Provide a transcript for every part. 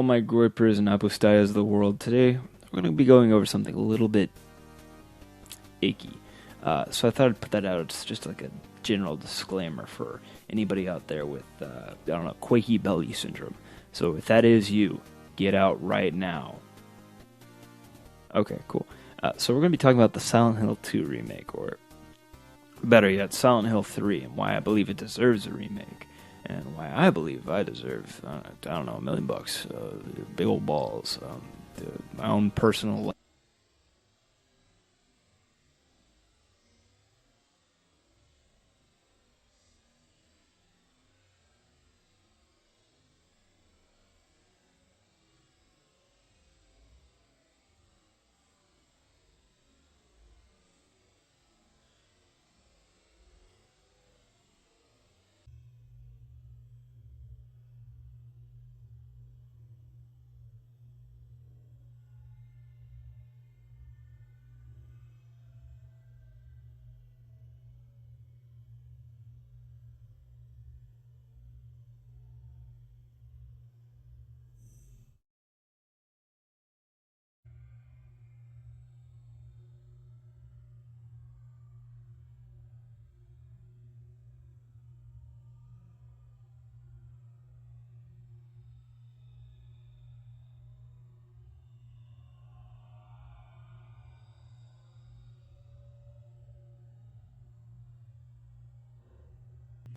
my groypers and apostayas of the world. Today, we're going to be going over something a little bit icky. So I thought I'd put that out as just like a general disclaimer for anybody out there with, quaky belly syndrome. So if that is you, get out right now. Okay, cool. So we're going to be talking about the Silent Hill 2 remake, or better yet, Silent Hill 3, and why I believe it deserves a remake, and why I believe I deserve, $1 million, big old balls, my own personal.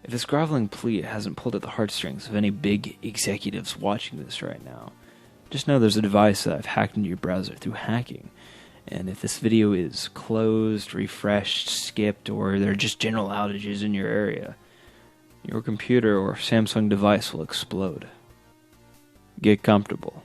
If this groveling plea hasn't pulled at the heartstrings of any big executives watching this right now, just know there's a device that I've hacked into your browser through hacking, and if this video is closed, refreshed, skipped, or there are just general outages in your area, your computer or Samsung device will explode. Get comfortable.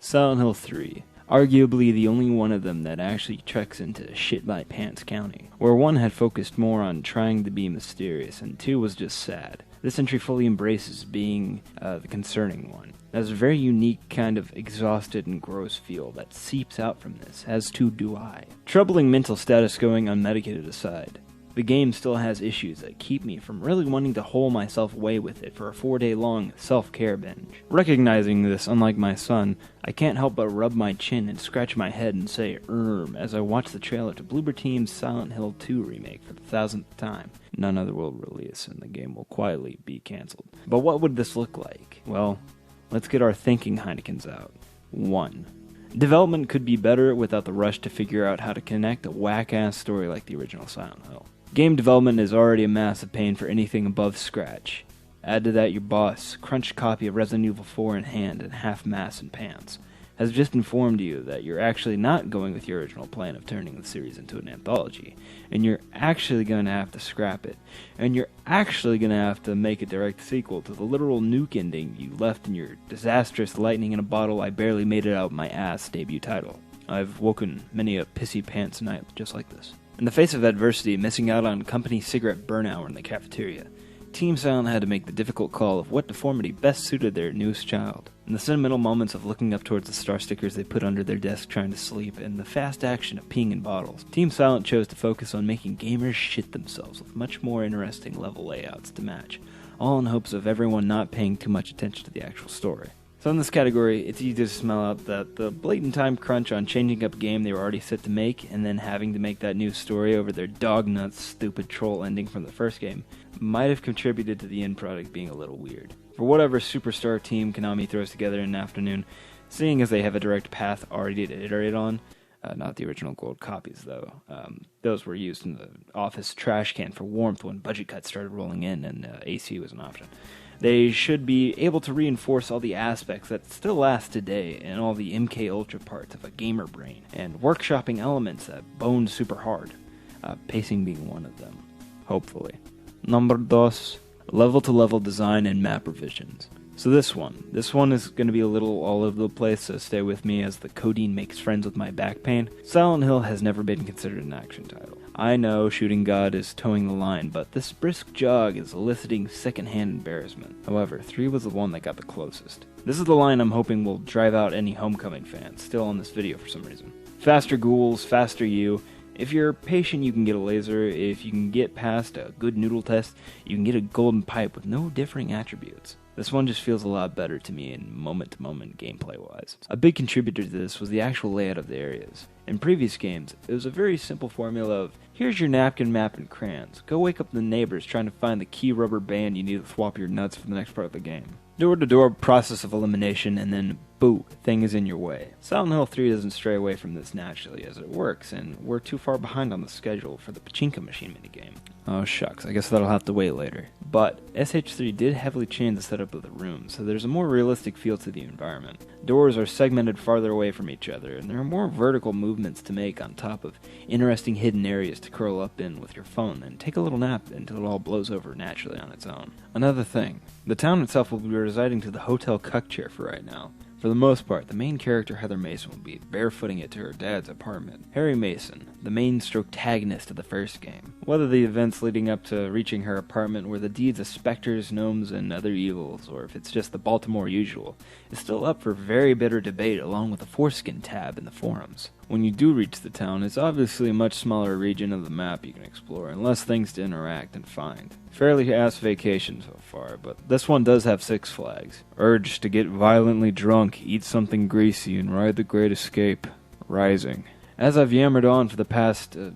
Silent Hill 3. Arguably the only one of them that actually treks into shit my pants county, where 1 had focused more on trying to be mysterious, and 2 was just sad. This entry fully embraces being the concerning one. It has a very unique kind of exhausted and gross feel that seeps out from this, as too do I. Troubling mental status going unmedicated aside, the game still has issues that keep me from really wanting to hole myself away with it for a 4-day-long self-care binge. Recognizing this, unlike my son, I can't help but rub my chin and scratch my head and say as I watch the trailer to Bloober Team's Silent Hill 2 remake for the 1000th time. None other will release, and the game will quietly be cancelled. But what would this look like? Well, let's get our thinking Heinekens out. 1. Development could be better without the rush to figure out how to connect a whack-ass story like the original Silent Hill. Game development is already a massive pain for anything above scratch. Add to that your boss, crunched copy of Resident Evil 4 in hand and half-mass in pants, has just informed you that you're actually not going with your original plan of turning the series into an anthology, and you're actually going to have to scrap it, and you're actually going to have to make a direct sequel to the literal nuke ending you left in your disastrous lightning in a bottle I barely made it out my ass debut title. I've woken many a pissy pants night just like this. In the face of adversity, missing out on company cigarette burn hour in the cafeteria, Team Silent had to make the difficult call of what deformity best suited their newest child. In the sentimental moments of looking up towards the star stickers they put under their desk trying to sleep, and the fast action of peeing in bottles, Team Silent chose to focus on making gamers shit themselves with much more interesting level layouts to match, all in hopes of everyone not paying too much attention to the actual story. So in this category, it's easy to smell out that the blatant time crunch on changing up a game they were already set to make, and then having to make that new story over their dog-nuts stupid troll ending from the first game, might have contributed to the end product being a little weird. For whatever superstar team Konami throws together in an afternoon, seeing as they have a direct path already to iterate on, not the original gold copies though, those were used in the office trash can for warmth when budget cuts started rolling in and AC was an option. They should be able to reinforce all the aspects that still last today and all the MK Ultra parts of a gamer brain, and workshopping elements that bone super hard, pacing being one of them, hopefully. Number 2, level-to-level design and map revisions. So this one is going to be a little all over the place, so stay with me as the codeine makes friends with my back pain. Silent Hill has never been considered an action title. I know Shooting God is towing the line, but this brisk jog is eliciting secondhand embarrassment. However, 3 was the one that got the closest. This is the line I'm hoping will drive out any Homecoming fans still on this video for some reason. Faster ghouls, faster you. If you're patient, you can get a laser. If you can get past a good noodle test, you can get a golden pipe with no differing attributes. This one just feels a lot better to me in moment-to-moment gameplay-wise. A big contributor to this was the actual layout of the areas. In previous games, it was a very simple formula of, here's your napkin, map, and crayons. Go wake up the neighbors trying to find the key rubber band you need to swap your nuts for the next part of the game. Door-to-door process of elimination, and then, boo, thing is in your way. Silent Hill 3 doesn't stray away from this naturally as it works, and we're too far behind on the schedule for the pachinko machine minigame. Oh shucks, I guess that'll have to wait later. But SH3 did heavily change the setup of the room, so there's a more realistic feel to the environment. Doors are segmented farther away from each other, and there are more vertical movements to make on top of interesting hidden areas to curl up in with your phone and take a little nap until it all blows over naturally on its own. Another thing, the town itself will be residing to the hotel cuck chair for right now. For the most part, the main character Heather Mason will be barefooting it to her dad's apartment. Harry Mason, the main protagonist of the first game. Whether the events leading up to reaching her apartment were the deeds of specters, gnomes, and other evils, or if it's just the Baltimore usual, is still up for very bitter debate along with the foreskin tab in the forums. When you do reach the town, it's obviously a much smaller region of the map you can explore, and less things to interact and find. Fairly ass vacation so far, but this one does have Six Flags. Urge to get violently drunk, eat something greasy, and ride the Great Escape. Rising. As I've yammered on for the past, at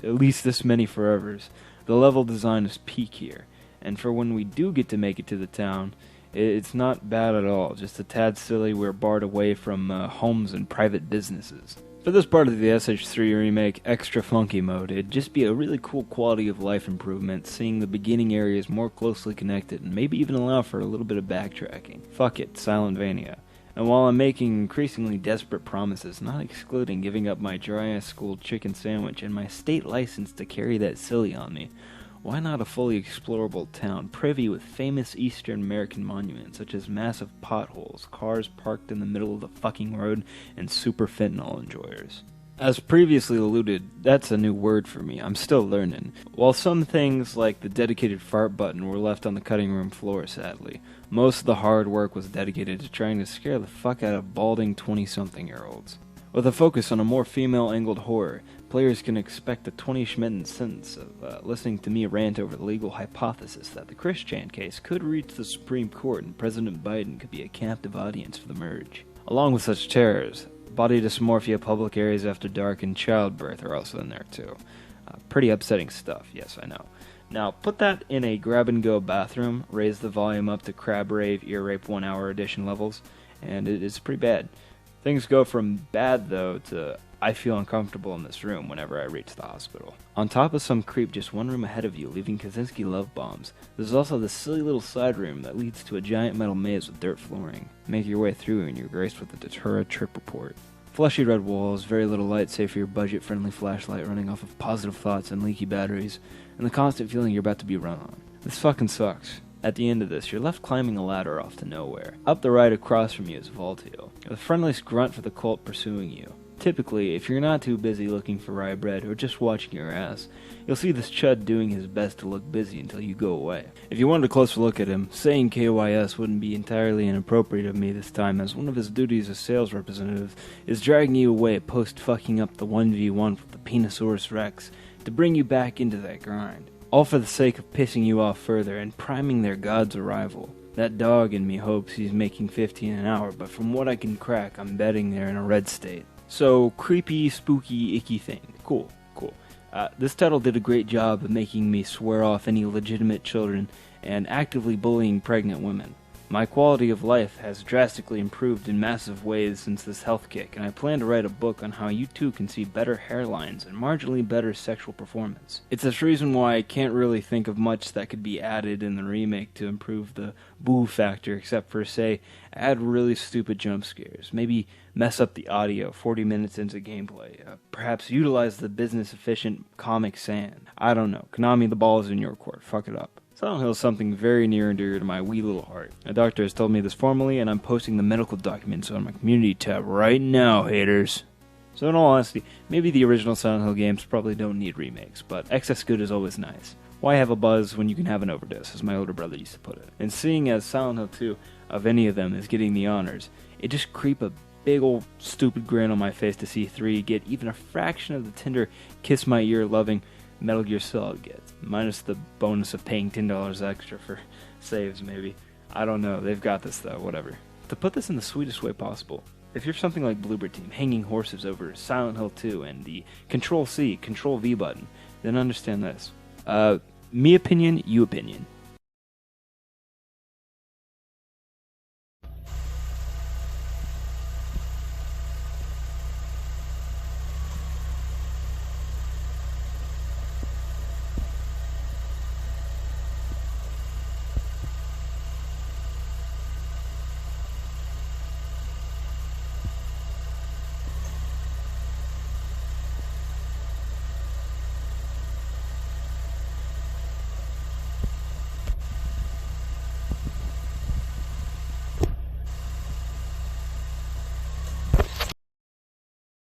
least this many forevers, the level design is peak here, and for when we do get to make it to the town, it's not bad at all, just a tad silly we're barred away from homes and private businesses. For this part of the SH3 remake Extra Funky mode, it'd just be a really cool quality of life improvement, seeing the beginning areas more closely connected and maybe even allow for a little bit of backtracking. Fuck it, Silentvania. And while I'm making increasingly desperate promises, not excluding giving up my dry-ass school chicken sandwich and my state license to carry that silly on me, why not a fully explorable town privy with famous Eastern American monuments such as massive potholes, cars parked in the middle of the fucking road, and super fentanyl enjoyers? As previously alluded, that's a new word for me. I'm still learning. While some things like the dedicated fart button were left on the cutting room floor, sadly, most of the hard work was dedicated to trying to scare the fuck out of balding 20-something-year-olds. With a focus on a more female-angled horror, players can expect a 20-minute sentence of listening to me rant over the legal hypothesis that the Chris Chan case could reach the Supreme Court and President Biden could be a captive audience for the merge. Along with such terrors, body dysmorphia, public areas after dark, and childbirth are also in there too. Pretty upsetting stuff, yes I know. Now, put that in a grab-and-go bathroom, raise the volume up to Crab Rave, Ear Rape 1 Hour Edition levels, and it is pretty bad. Things go from bad, though, to I feel uncomfortable in this room whenever I reach the hospital. On top of some creep just one room ahead of you, leaving Kaczynski love bombs, there's also this silly little side room that leads to a giant metal maze with dirt flooring. Make your way through and you're graced with the Datura trip report. Fleshy red walls, very little light save for your budget-friendly flashlight running off of positive thoughts and leaky batteries, and the constant feeling you're about to be run on. This fucking sucks. At the end of this, you're left climbing a ladder off to nowhere. Up the right across from you is Voltio, the friendliest grunt for the cult pursuing you. Typically, if you're not too busy looking for rye bread or just watching your ass, you'll see this chud doing his best to look busy until you go away. If you wanted a closer look at him, saying KYS wouldn't be entirely inappropriate of me this time, as one of his duties as sales representative is dragging you away post-fucking up the 1v1 with the Penosaurus Rex to bring you back into that grind. All for the sake of pissing you off further and priming their god's arrival. That dog in me hopes he's making 15 an hour, but from what I can crack, I'm betting they're in a red state. So, creepy, spooky, icky thing. Cool. This title did a great job of making me swear off any legitimate children and actively bullying pregnant women. My quality of life has drastically improved in massive ways since this health kick, and I plan to write a book on how you too can see better hairlines and marginally better sexual performance. It's this reason why I can't really think of much that could be added in the remake to improve the boo factor, except for, say, add really stupid jump scares, maybe mess up the audio 40 minutes into gameplay, perhaps utilize the business-efficient Comic Sans. I don't know. Konami, the ball is in your court. Fuck it up. Silent Hill is something very near and dear to my wee little heart. A doctor has told me this formally, and I'm posting the medical documents on my community tab right now, haters. So in all honesty, maybe the original Silent Hill games probably don't need remakes, but excess good is always nice. Why have a buzz when you can have an overdose, as my older brother used to put it. And seeing as Silent Hill 2, of any of them, is getting the honors, it just creep a big old stupid grin on my face to see 3 get even a fraction of the tender kiss my ear loving Metal Gear Solid gets, minus the bonus of paying $10 extra for saves maybe. I don't know. They've got this, though. Whatever. To put this in the sweetest way possible, if you're something like Bloober Team, hanging horses over Silent Hill 2 and the Control-C, Control-V button, then understand this. Me opinion, you opinion.